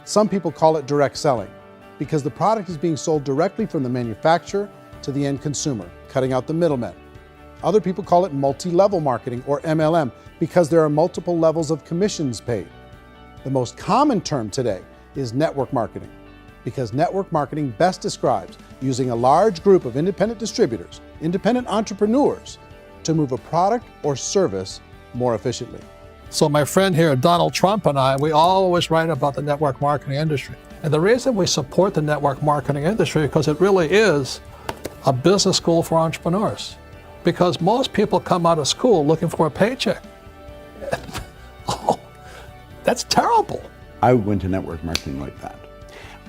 Some people call it direct selling because the product is being sold directly from the manufacturer to the end consumer, cutting out the middlemen. Other people call it multi-level marketing, or MLM, because there are multiple levels of commissions paid. The most common term today is network marketing, because network marketing best describes using a large group of independent distributors, independent entrepreneurs, to move a product or service more efficiently. So my friend here, Donald Trump, and I, we always write about the network marketing industry. And the reason we support the network marketing industry is because it really is a business school for entrepreneurs. Because most people come out of school looking for a paycheck. Oh, that's terrible. I went to network marketing like that.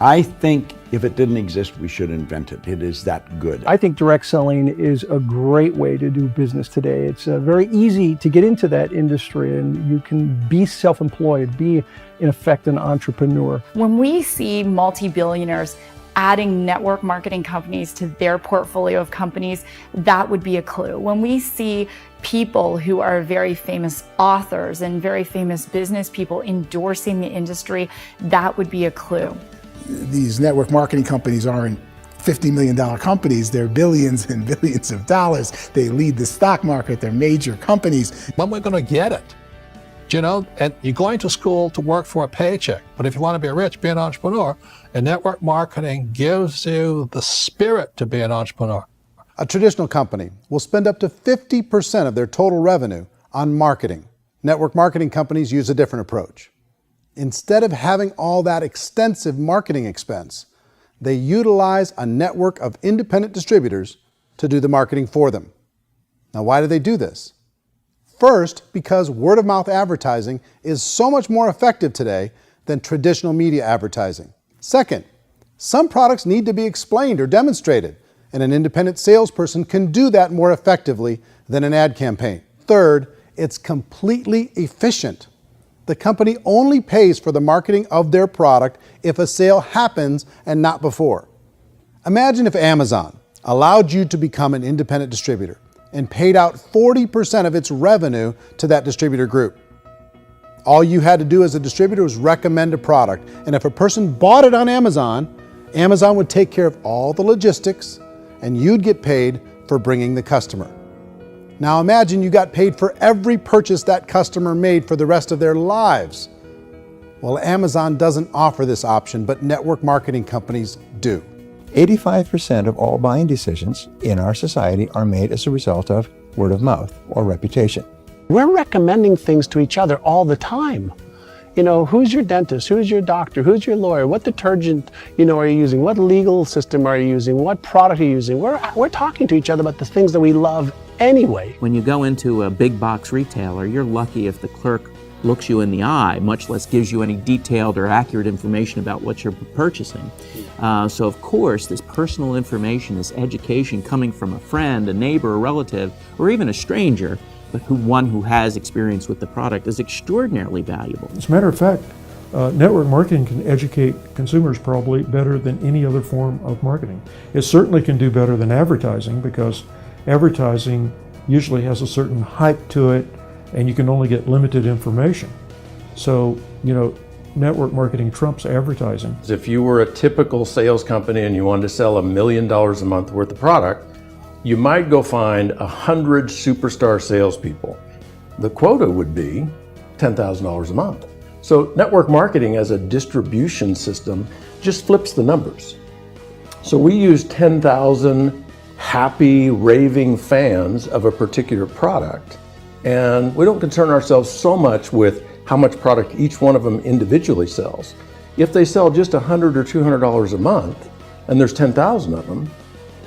I think if it didn't exist, we should invent it. It is that good. I think direct selling is a great way to do business today. It's very easy to get into that industry, and you can be self-employed, be in effect an entrepreneur. When we see multi-billionaires adding network marketing companies to their portfolio of companies, that would be a clue. When we see people who are very famous authors and very famous business people endorsing the industry, that would be a clue. These network marketing companies aren't $50 million companies, they're billions and billions of dollars. They lead the stock market, they're major companies. When we're going to get it? You know, and you're going to school to work for a paycheck, but if you want to be rich, be an entrepreneur, and network marketing gives you the spirit to be an entrepreneur. A traditional company will spend up to 50% of their total revenue on marketing. Network marketing companies use a different approach. Instead of having all that extensive marketing expense, they utilize a network of independent distributors to do the marketing for them. Now, why do they do this? First, because word-of-mouth advertising is so much more effective today than traditional media advertising. Second, some products need to be explained or demonstrated, and an independent salesperson can do that more effectively than an ad campaign. Third, it's completely efficient. The company only pays for the marketing of their product if a sale happens and not before. Imagine if Amazon allowed you to become an independent distributor and paid out 40% of its revenue to that distributor group. All you had to do as a distributor was recommend a product, and if a person bought it on Amazon, Amazon would take care of all the logistics, and you'd get paid for bringing the customer. Now imagine you got paid for every purchase that customer made for the rest of their lives. Well, Amazon doesn't offer this option, but network marketing companies do. 85% of all buying decisions in our society are made as a result of word of mouth or reputation. We're recommending things to each other all the time. You know, who's your dentist? Who's your doctor? Who's your lawyer? What detergent, are you using? What legal system are you using? What product are you using? We're talking to each other about the things that we love anyway. When you go into a big box retailer, you're lucky if the clerk looks you in the eye, much less gives you any detailed or accurate information about what you're purchasing. So of course, this personal information, this education coming from a friend, a neighbor, a relative, or even a stranger, but one who has experience with the product is extraordinarily valuable. As a matter of fact, network marketing can educate consumers probably better than any other form of marketing. It certainly can do better than advertising, because advertising usually has a certain hype to it, and you can only get limited information. So, network marketing trumps advertising. If you were a typical sales company and you wanted to sell $1 million a month worth of product, you might go find 100 superstar salespeople. The quota would be $10,000 a month. So network marketing as a distribution system just flips the numbers. So we use 10,000 happy, raving fans of a particular product, and we don't concern ourselves so much with how much product each one of them individually sells. If they sell just $100 or $200 a month, and there's 10,000 of them,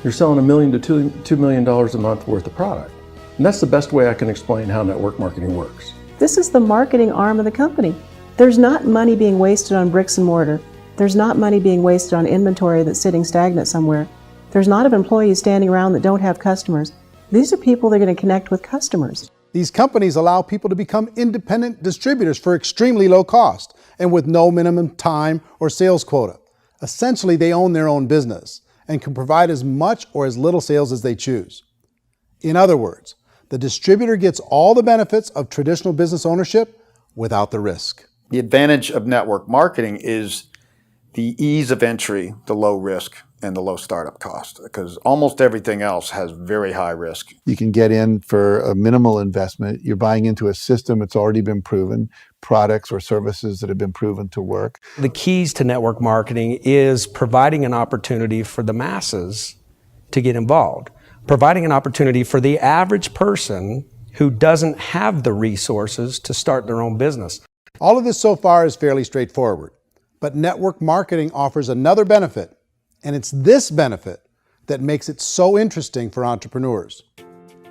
you're selling $1 million to $2 million a month worth of product. And that's the best way I can explain how network marketing works. This is the marketing arm of the company. There's not money being wasted on bricks and mortar. There's not money being wasted on inventory that's sitting stagnant somewhere. There's not of employees standing around that don't have customers. These are people that are going to connect with customers. These companies allow people to become independent distributors for extremely low cost and with no minimum time or sales quota. Essentially, they own their own business and can provide as much or as little sales as they choose. In other words, the distributor gets all the benefits of traditional business ownership without the risk. The advantage of network marketing is the ease of entry, the low risk, and the low startup cost, because almost everything else has very high risk. You can get in for a minimal investment. You're buying into a system that's already been proven, products or services that have been proven to work. The keys to network marketing is providing an opportunity for the masses to get involved, providing an opportunity for the average person who doesn't have the resources to start their own business. All of this so far is fairly straightforward, but network marketing offers another benefit, and it's this benefit that makes it so interesting for entrepreneurs.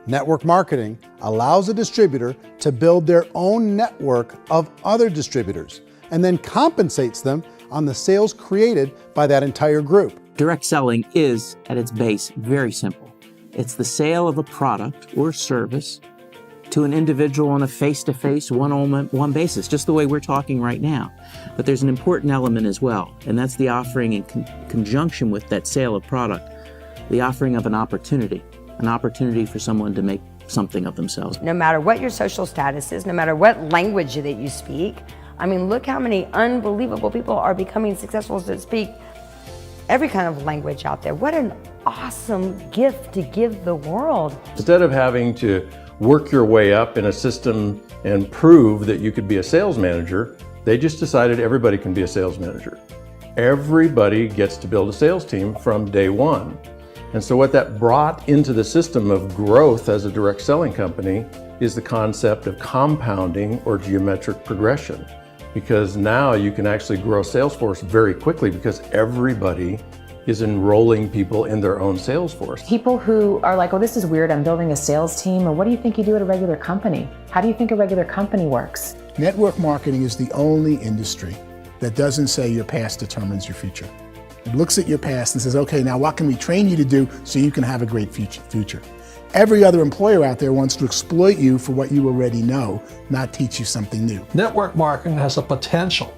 Network marketing allows a distributor to build their own network of other distributors and then compensates them on the sales created by that entire group. Direct selling is, at its base, very simple. It's the sale of a product or service to an individual on a face-to-face, one-on-one basis, just the way we're talking right now. But there's an important element as well, and that's the offering in conjunction with that sale of product, the offering of an opportunity for someone to make something of themselves. No matter what your social status is, no matter what language that you speak, I mean, look how many unbelievable people are becoming successful that speak every kind of language out there. What an awesome gift to give the world. Instead of having to work your way up in a system and prove that you could be a sales manager, they just decided everybody can be a sales manager. Everybody gets to build a sales team from day one. And so what that brought into the system of growth as a direct selling company is the concept of compounding or geometric progression. Because now you can actually grow sales force very quickly because everybody is enrolling people in their own sales force. People who are like, oh, this is weird, I'm building a sales team, or what do you think you do at a regular company? How do you think a regular company works? Network marketing is the only industry that doesn't say your past determines your future. It looks at your past and says, okay, now what can we train you to do so you can have a great future? Every other employer out there wants to exploit you for what you already know, not teach you something new. Network marketing has the potential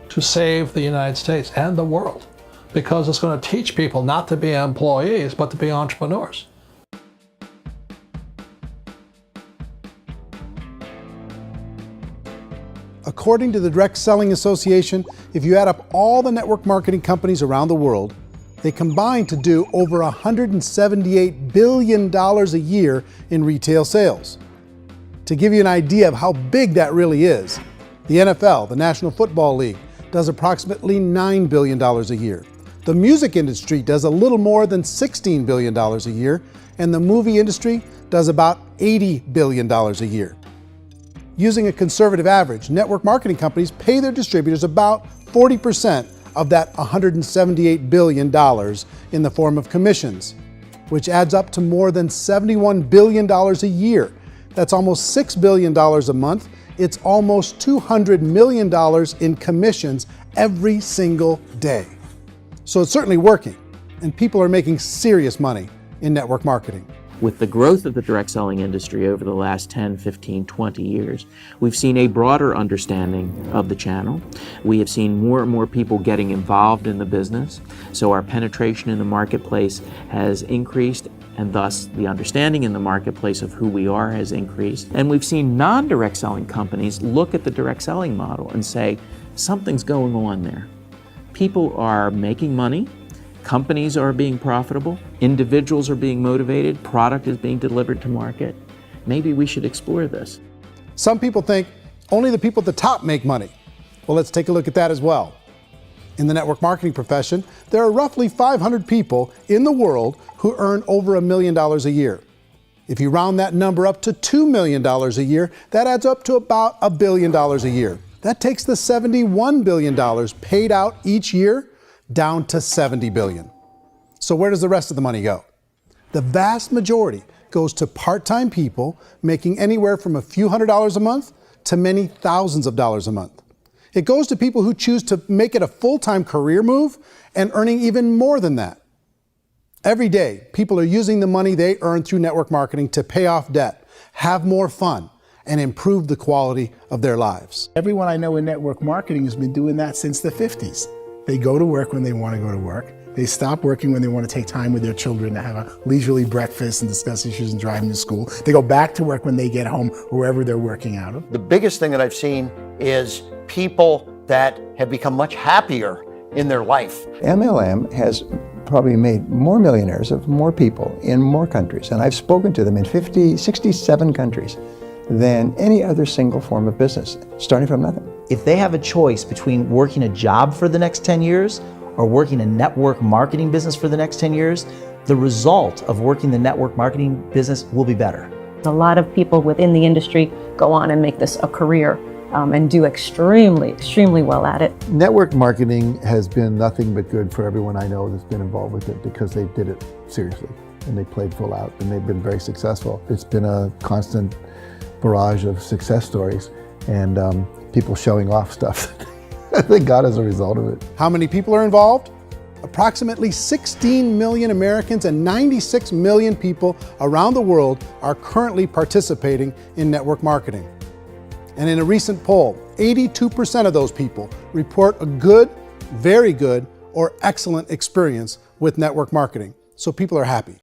to save the United States and the world because it's going to teach people not to be employees, but to be entrepreneurs. According to the Direct Selling Association, if you add up all the network marketing companies around the world, they combine to do over $178 billion a year in retail sales. To give you an idea of how big that really is, the NFL, the National Football League, does approximately $9 billion a year. The music industry does a little more than $16 billion a year, and the movie industry does about $80 billion a year. Using a conservative average, network marketing companies pay their distributors about 40% of that $178 billion in the form of commissions, which adds up to more than $71 billion a year. That's almost $6 billion a month. It's almost $200 million in commissions every single day. So it's certainly working, and people are making serious money in network marketing. With the growth of the direct selling industry over the last 10, 15, 20 years, we've seen a broader understanding of the channel. We have seen more and more people getting involved in the business, so our penetration in the marketplace has increased, and thus the understanding in the marketplace of who we are has increased. And we've seen non-direct selling companies look at the direct selling model and say, something's going on there. People are making money, companies are being profitable, individuals are being motivated, product is being delivered to market. Maybe we should explore this. Some people think only the people at the top make money. Well, let's take a look at that as well. In the network marketing profession, there are roughly 500 people in the world who earn over $1 million a year. If you round that number up to $2 million a year, that adds up to about $1 billion a year. That takes the $71 billion paid out each year down to $70 billion. So where does the rest of the money go? The vast majority goes to part-time people making anywhere from a few $100s a month to many thousands of dollars a month. It goes to people who choose to make it a full-time career move and earning even more than that. Every day, people are using the money they earn through network marketing to pay off debt, have more fun, and improve the quality of their lives. Everyone I know in network marketing has been doing that since the 50s. They go to work when they want to go to work. They stop working when they want to take time with their children to have a leisurely breakfast and discuss issues and driving to school. They go back to work when they get home, wherever they're working out of. The biggest thing that I've seen is people that have become much happier in their life. MLM has probably made more millionaires of more people in more countries, and I've spoken to them in 67 countries, than any other single form of business, starting from nothing. If they have a choice between working a job for the next 10 years or working a network marketing business for the next 10 years, the result of working the network marketing business will be better. A lot of people within the industry go on and make this a career and do extremely well at it. Network marketing has been nothing but good for everyone I know that's been involved with it because they did it seriously and they played full out and they've been very successful. It's been a constant barrage of success stories and people showing off stuff that they got as a result of it. How many people are involved? Approximately 16 million Americans and 96 million people around the world are currently participating in network marketing. And in a recent poll, 82% of those people report a good, very good, or excellent experience with network marketing. So people are happy.